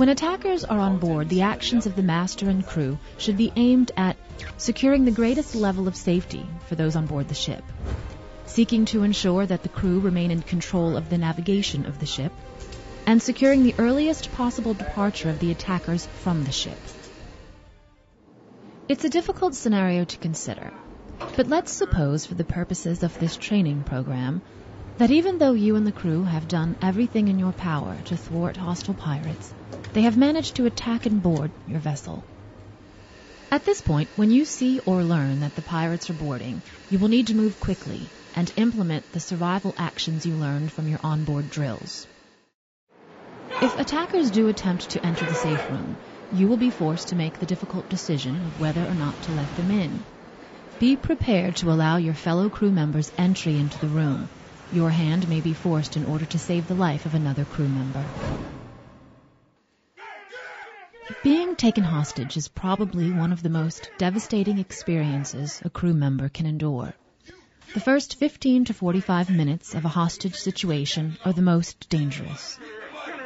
When attackers are on board, the actions of the master and crew should be aimed at securing the greatest level of safety for those on board the ship, seeking to ensure that the crew remain in control of the navigation of the ship, and securing the earliest possible departure of the attackers from the ship. It's a difficult scenario to consider, but let's suppose for the purposes of this training program that even though you and the crew have done everything in your power to thwart hostile pirates, they have managed to attack and board your vessel. At this point, when you see or learn that the pirates are boarding, you will need to move quickly and implement the survival actions you learned from your onboard drills. If attackers do attempt to enter the safe room, you will be forced to make the difficult decision of whether or not to let them in. Be prepared to allow your fellow crew members entry into the room. Your hand may be forced in order to save the life of another crew member. Being taken hostage is probably one of the most devastating experiences a crew member can endure. The first 15 to 45 minutes of a hostage situation are the most dangerous.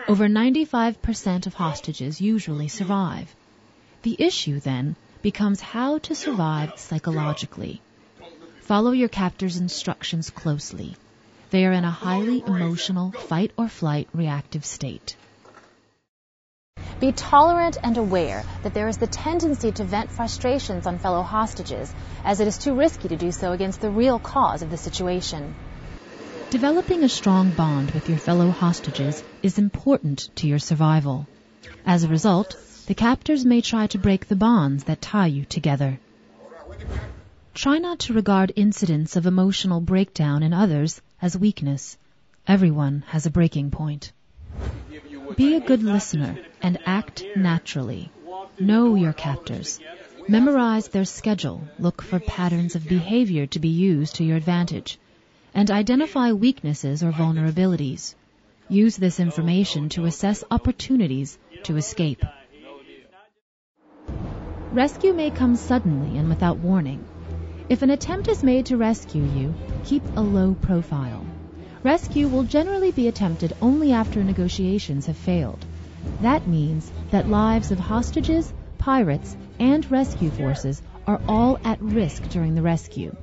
Over 95% of hostages usually survive. The issue, then, becomes how to survive psychologically. Follow your captor's instructions closely. They are in a highly emotional fight-or-flight reactive state. Be tolerant and aware that there is the tendency to vent frustrations on fellow hostages, as it is too risky to do so against the real cause of the situation. Developing a strong bond with your fellow hostages is important to your survival. As a result, the captors may try to break the bonds that tie you together. Try not to regard incidents of emotional breakdown in others as weakness. Everyone has a breaking point. Be a good listener and act naturally. Know your captors. Memorize their schedule. Look for patterns of behavior to be used to your advantage. And identify weaknesses or vulnerabilities. Use this information to assess opportunities to escape. Rescue may come suddenly and without warning. If an attempt is made to rescue you, keep a low profile. Rescue will generally be attempted only after negotiations have failed. That means that lives of hostages, pirates, and rescue forces are all at risk during the rescue.